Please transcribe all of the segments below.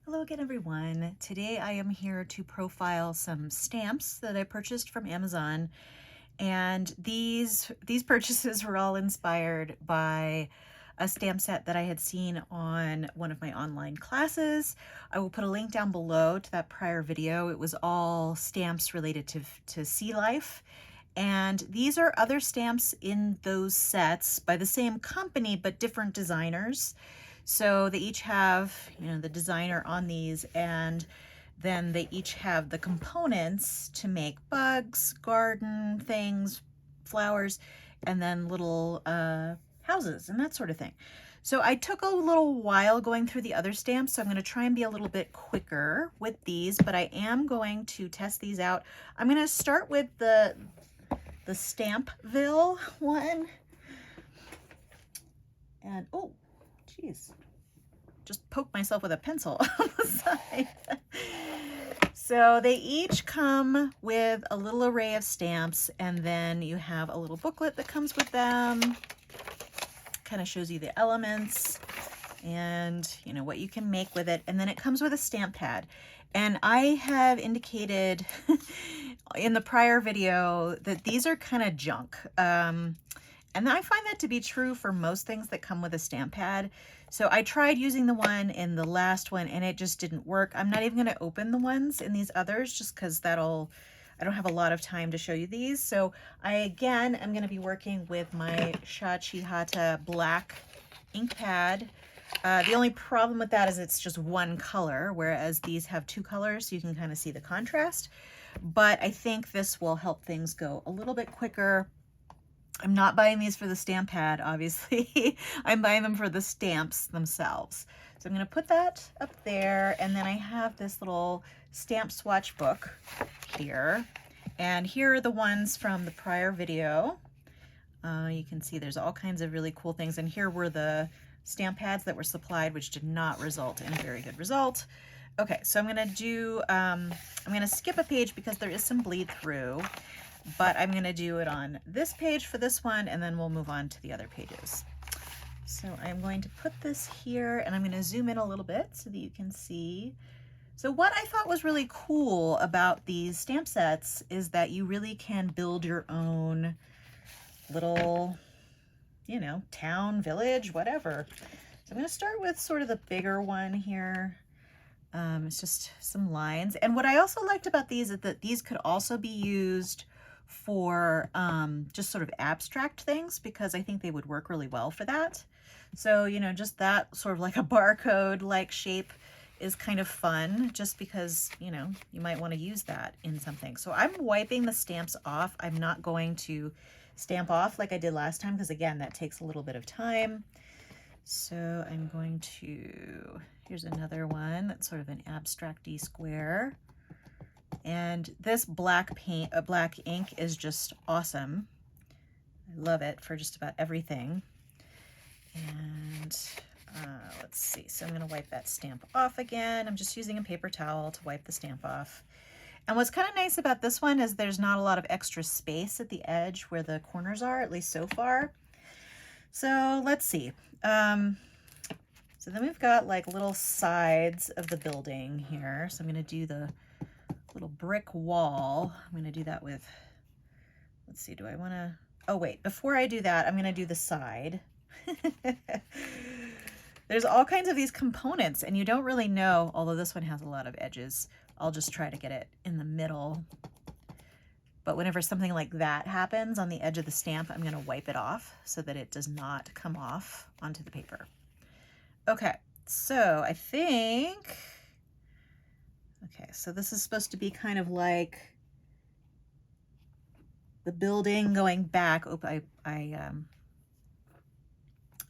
Hello again, everyone. Today I am here to profile some stamps that I purchased from Amazon. And these purchases were all inspired by a stamp set that I had seen on one of my online classes. I will put a link down below to that prior video. It was all stamps related to sea life. And these are other stamps in those sets by the same company, but different designers. So they each have, the designer on these, and then they each have the components to make bugs, garden things, flowers, and then little houses and that sort of thing. So I took a little while going through the other stamps, so I'm going to try and be a little bit quicker with these, but I am going to test these out. I'm going to start with the Stampville one. And, oh, geez, just poked myself with a pencil on the side. So they each come with a little array of stamps, and then you have a little booklet that comes with them. Kind of shows you the elements and what you can make with it. And then it comes with a stamp pad. And I have indicated in the prior video that these are kind of junk. And I find that to be true for most things that come with a stamp pad. So I tried using the one in the last one and it just didn't work. I'm not even going to open the ones in these others just because I don't have a lot of time to show you these. So I'm going to be working with my Shachihata black ink pad. The only problem with that is it's just one color, whereas these have two colors, so you can kind of see the contrast. But I think this will help things go a little bit quicker. I'm not buying these for the stamp pad, obviously. I'm buying them for the stamps themselves. So I'm going to put that up there, and then I have this little stamp swatch book here. And here are the ones from the prior video. You can see there's all kinds of really cool things. And here were the stamp pads that were supplied, which did not result in a very good result. Okay, so I'm going to skip a page because there is some bleed through. But I'm going to do it on this page for this one, and then we'll move on to the other pages. So I'm going to put this here, and I'm going to zoom in a little bit so that you can see. So what I thought was really cool about these stamp sets is that you really can build your own little, town, village, whatever. So I'm going to start with sort of the bigger one here. It's just some lines. And what I also liked about these is that these could also be used for just sort of abstract things, because I think they would work really well for that. So, just that sort of like a barcode like shape is kind of fun, just because, you might want to use that in something. So I'm wiping the stamps off. I'm not going to stamp off like I did last time, because again, that takes a little bit of time. So I'm going to, here's another one that's sort of an abstract-y square. And this black ink is just awesome. I love it for just about everything. And let's see, so I'm going to wipe that stamp off again. I'm just using a paper towel to wipe the stamp off. And what's kind of nice about this one is there's not a lot of extra space at the edge where the corners are, at least so far. So let's see. So then we've got like little sides of the building here. So I'm going to do the little brick wall. I'm going to do that with, let's see, do I want to, oh wait, before I do that, I'm going to do the side. There's all kinds of these components and you don't really know, although this one has a lot of edges. I'll just try to get it in the middle. But whenever something like that happens on the edge of the stamp, I'm going to wipe it off so that it does not come off onto the paper. Okay, so I think, okay, so this is supposed to be kind of like the building going back. Oh, I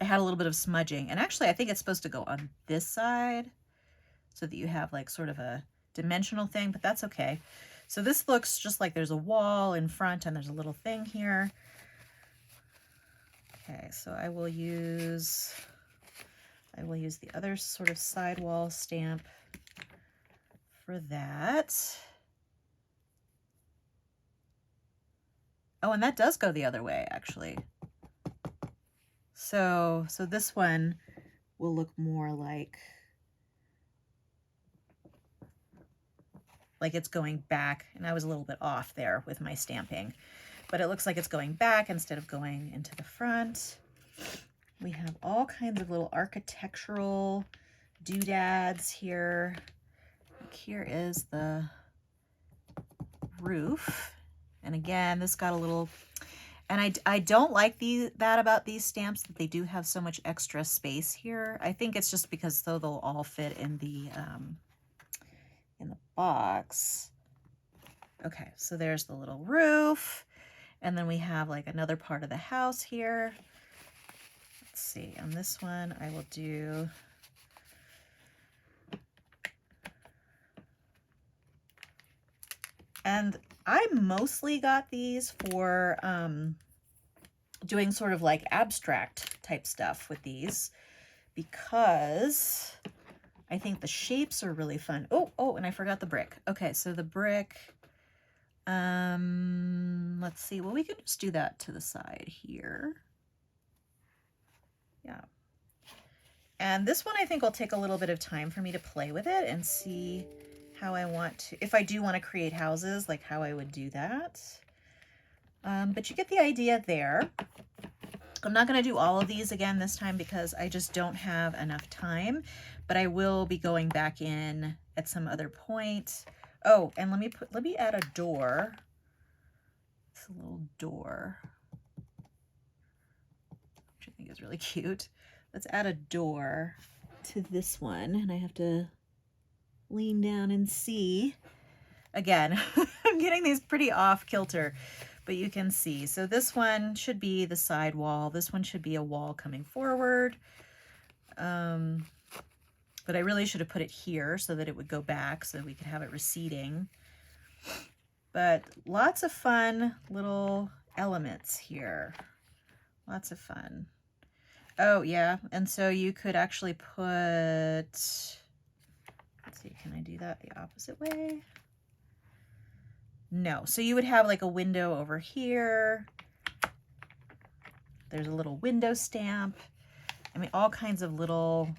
had a little bit of smudging, and actually I think it's supposed to go on this side so that you have like sort of a dimensional thing, but that's okay. So this looks just like there's a wall in front and there's a little thing here. Okay, so I will use the other sort of sidewall stamp for that. Oh, and that does go the other way, actually. So this one will look more like like it's going back, and I was a little bit off there with my stamping, but it looks like it's going back instead of going into the front. We have all kinds of little architectural doodads here. Like here is the roof. And again, this got a little, and I don't like that about these stamps, that they do have so much extra space here. I think it's just because so they'll all fit in the box. Okay, so there's the little roof. And then we have like another part of the house here. Let's see, on this one, I will do and I mostly got these for doing sort of like abstract type stuff with these, because I think the shapes are really fun. Oh, and I forgot the brick. Okay, so the brick, let's see. Well, we could just do that to the side here. Yeah. And this one I think will take a little bit of time for me to play with it and see how I want to, if I do want to create houses, like how I would do that. But you get the idea there. I'm not going to do all of these again this time because I just don't have enough time, but I will be going back in at some other point. Oh, and let me add a door. It's a little door, which I think is really cute. Let's add a door to this one, and I have to lean down and see. Again, I'm getting these pretty off kilter, but you can see. So this one should be the side wall. This one should be a wall coming forward. But I really should have put it here so that it would go back so that we could have it receding. But lots of fun little elements here. Lots of fun. Oh, yeah. And so you could actually put, let's see, can I do that the opposite way? No. So you would have like a window over here. There's a little window stamp. I mean, all kinds of little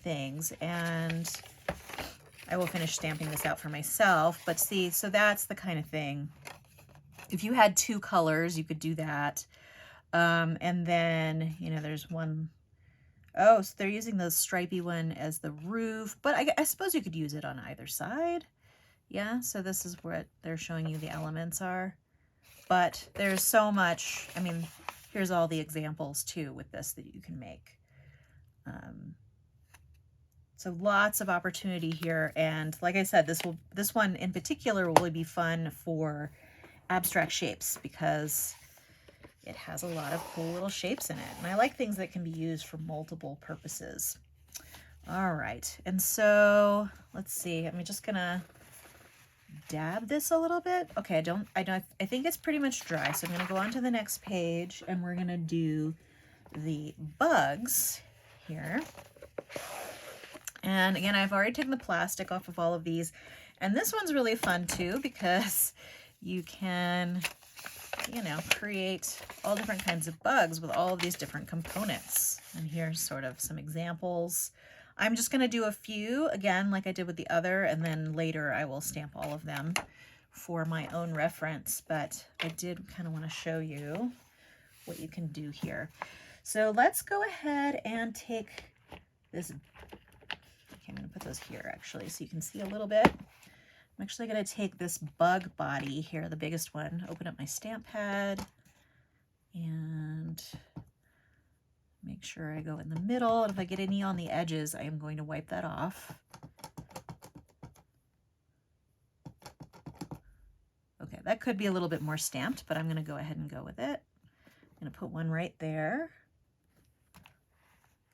things. And I will finish stamping this out for myself. But see, so that's the kind of thing. If you had two colors, you could do that. And then, you know, there's one. Oh, so they're using the stripy one as the roof. But I suppose you could use it on either side. Yeah, so this is what they're showing you the elements are. But there's so much, I mean, here's all the examples too with this that you can make. So lots of opportunity here. And like I said, this one in particular will be fun for abstract shapes because it has a lot of cool little shapes in it. And I like things that can be used for multiple purposes. All right, and so let's see, I'm just gonna dab this a little bit. Okay, I think it's pretty much dry. So I'm gonna go on to the next page and we're gonna do the bugs here. And again, I've already taken the plastic off of all of these. And this one's really fun too because you can, you know, create all different kinds of bugs with all of these different components. And here's sort of some examples. I'm just going to do a few, again, like I did with the other, and then later I will stamp all of them for my own reference. But I did kind of want to show you what you can do here. So let's go ahead and take this. Okay, I'm going to put those here actually so you can see a little bit. I'm actually going to take this bug body here, the biggest one, open up my stamp pad, and make sure I go in the middle. And if I get any on the edges, I am going to wipe that off. Okay, that could be a little bit more stamped, but I'm going to go ahead and go with it. I'm going to put one right there.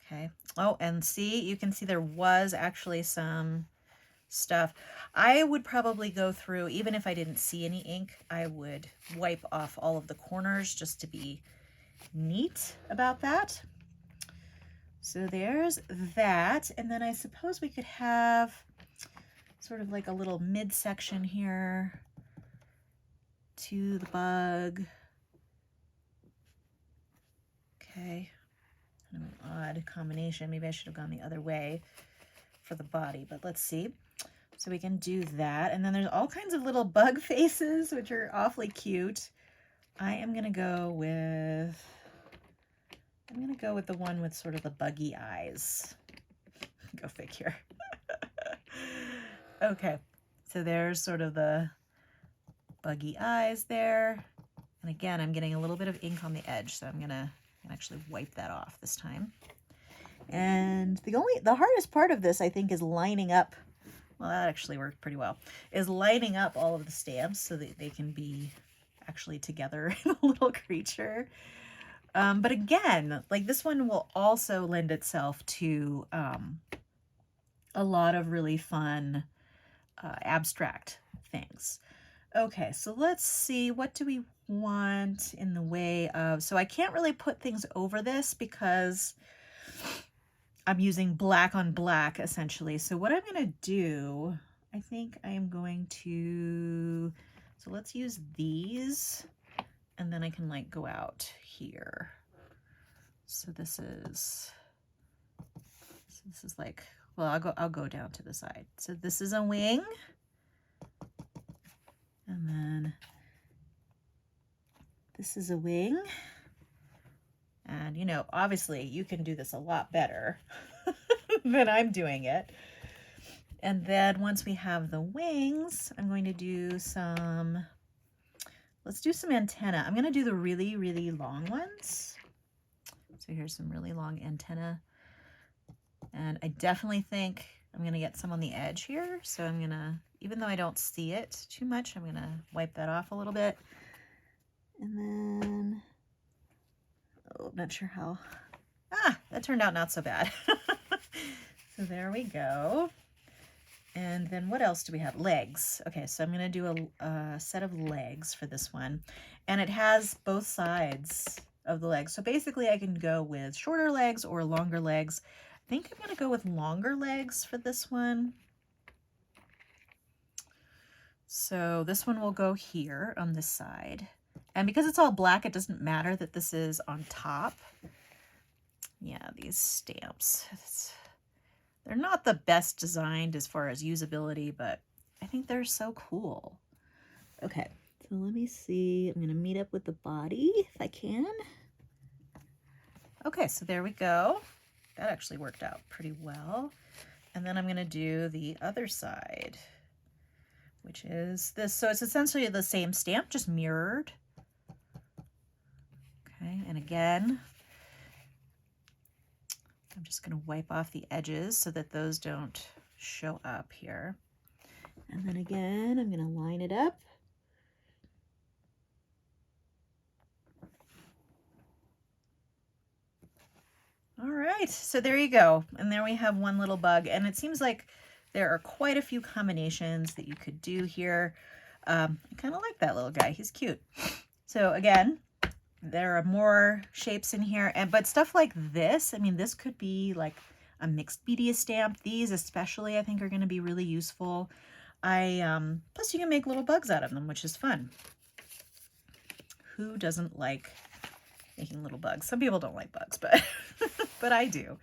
Okay. Oh, and see, you can see there was actually some stuff. I would probably go through, even if I didn't see any ink, I would wipe off all of the corners just to be neat about that. So there's that. And then I suppose we could have sort of like a little midsection here to the bug. Okay. Kind of an odd combination. Maybe I should have gone the other way for the body, but let's see. So we can do that. And then there's all kinds of little bug faces, which are awfully cute. I am going to go with, the one with sort of the buggy eyes. Go figure. Okay, so there's sort of the buggy eyes there. And again, I'm getting a little bit of ink on the edge, so I'm gonna actually wipe that off this time. And the hardest part of this, I think, is lining up. Well, that actually worked pretty well. Is lining up all of the stamps so that they can be actually together in a little creature. But again, like this one will also lend itself to a lot of really fun abstract things. Okay, so let's see, what do we want in the way of, so I can't really put things over this because I'm using black on black essentially. So what I'm going to do, I think I am going to, so let's use these and then I can like go out here. So this is like, well, I'll go down to the side. So this is a wing. And then this is a wing. And, you know, obviously you can do this a lot better than I'm doing it. And then once we have the wings, I'm going to do some, let's do some antenna. I'm going to do the really, really long ones. So here's some really long antenna. And I definitely think I'm going to get some on the edge here. So I'm going to, even though I don't see it too much, I'm going to wipe that off a little bit. And then, oh, not sure how. Ah, that turned out not so bad. So there we go. And then what else do we have? Legs. Okay, so I'm going to do a set of legs for this one. And it has both sides of the legs. So basically I can go with shorter legs or longer legs. I think I'm going to go with longer legs for this one. So this one will go here on this side. And because it's all black, it doesn't matter that this is on top. Yeah, these stamps, they're not the best designed as far as usability, but I think they're so cool. Okay, so let me see. I'm going to meet up with the body if I can. Okay, so there we go. That actually worked out pretty well. And then I'm going to do the other side, which is this. So it's essentially the same stamp, just mirrored. Okay, and again, I'm just going to wipe off the edges so that those don't show up here. And then again, I'm going to line it up. All right, so there you go. And there we have one little bug. And it seems like there are quite a few combinations that you could do here. I kind of like that little guy. He's cute. So again, there are more shapes in here. But stuff like this, I mean, this could be like a mixed media stamp. These especially, I think, are going to be really useful. Plus you can make little bugs out of them, which is fun. Who doesn't like making little bugs? Some people don't like bugs, but but I do.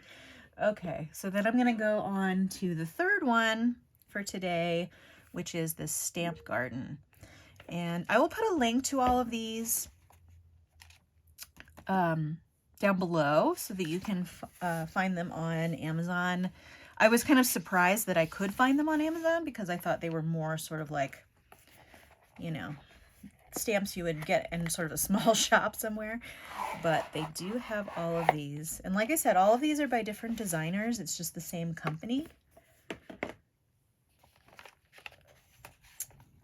Okay, so then I'm going to go on to the third one for today, which is the stamp garden. And I will put a link to all of these down below so that you can find them on Amazon. I was kind of surprised that I could find them on Amazon because I thought they were more sort of like, you know, stamps you would get in sort of a small shop somewhere, but they do have all of these. And like I said, all of these are by different designers. It's just the same company.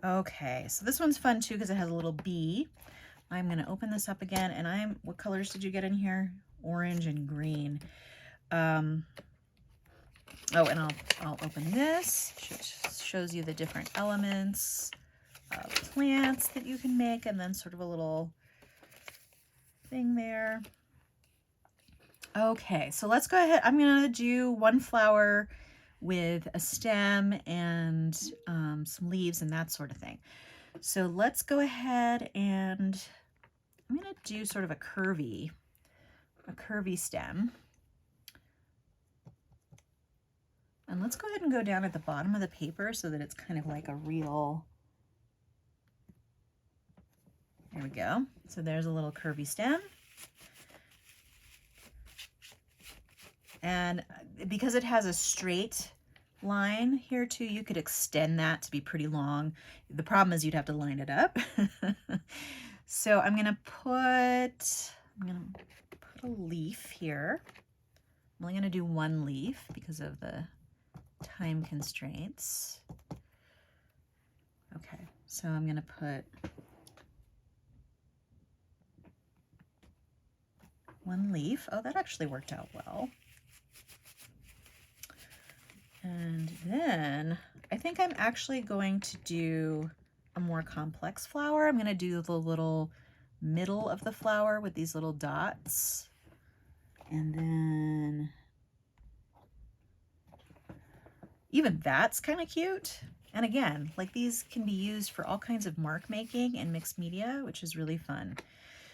Okay, so this one's fun too because it has a little bee. I'm going to open this up again, and what colors did you get in here? Orange and green. Oh, and I'll open this. Shows you the different elements. Plants that you can make, and then sort of a little thing there. Okay, so let's go ahead. I'm gonna do one flower with a stem and some leaves and that sort of thing. So let's go ahead and I'm gonna do sort of a curvy stem. And let's go ahead and go down at the bottom of the paper so that it's kind of like a real, there we go. So there's a little curvy stem. And because it has a straight line here too, you could extend that to be pretty long. The problem is you'd have to line it up. So I'm gonna put a leaf here. I'm only gonna do one leaf because of the time constraints. Okay, so I'm gonna put one leaf. Oh, that actually worked out well. And then I think I'm actually going to do a more complex flower. I'm going to do the little middle of the flower with these little dots. And then even that's kind of cute. And again, like these can be used for all kinds of mark making and mixed media, which is really fun.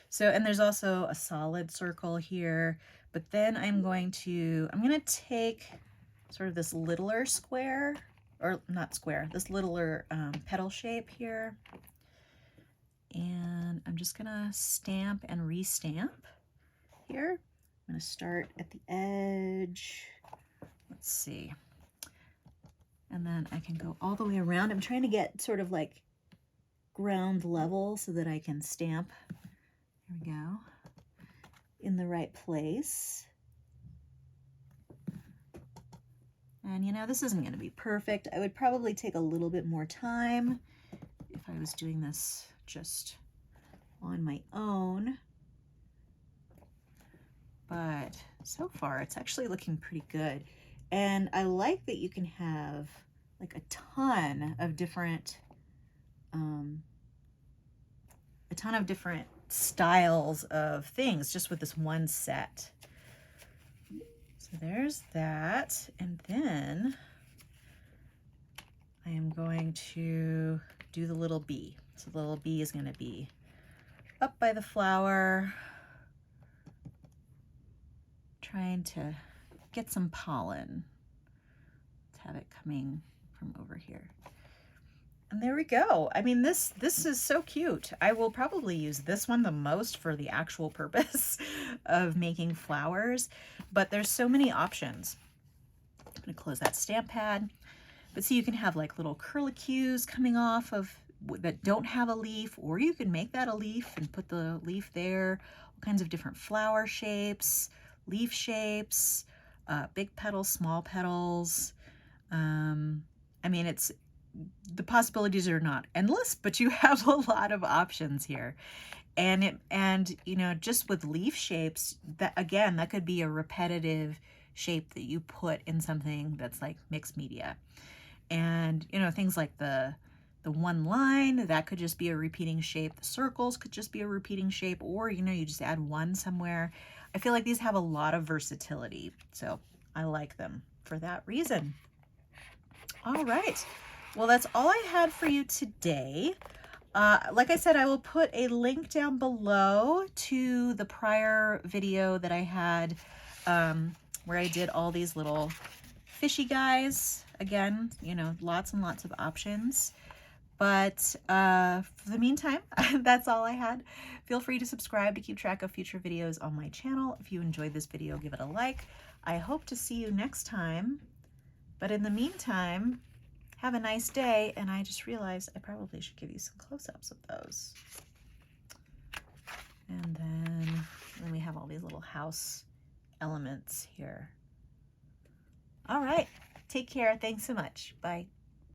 So, and there's also a solid circle here, but then I'm going to take sort of this littler square, or not square, this littler petal shape here. And I'm just gonna stamp and restamp here. I'm gonna start at the edge. Let's see. And then I can go all the way around. I'm trying to get sort of like ground level so that I can stamp, there we go, in the right place. And you know, this isn't going to be perfect. I would probably take a little bit more time if I was doing this just on my own. But so far it's actually looking pretty good. And I like that you can have like a ton of different styles of things just with this one set. So there's that. And then I am going to do the little bee. So the little bee is going to be up by the flower, trying to get some pollen. Let's have it coming from over here. And there we go. I mean, this is so cute. I will probably use this one the most for the actual purpose of making flowers, but there's so many options. I'm gonna close that stamp pad. But see, you can have like little curlicues coming off of that don't have a leaf, or you can make that a leaf and put the leaf there. All kinds of different flower shapes, leaf shapes, big petals, small petals. I mean, the possibilities are not endless, but you have a lot of options here. And you know, just with leaf shapes, that again, that could be a repetitive shape that you put in something that's like mixed media. And you know, things like the one line, that could just be a repeating shape. The circles could just be a repeating shape, or you know, you just add one somewhere. I feel like these have a lot of versatility, so I like them for that reason. All right. Well, that's all I had for you today. Like I said, I will put a link down below to the prior video that I had where I did all these little fishy guys. Again, you know, lots and lots of options. But for the meantime, that's all I had. Feel free to subscribe to keep track of future videos on my channel. If you enjoyed this video, give it a like. I hope to see you next time. But in the meantime, have a nice day, and I just realized I probably should give you some close-ups of those. And then we have all these little house elements here. All right, take care. Thanks so much. Bye.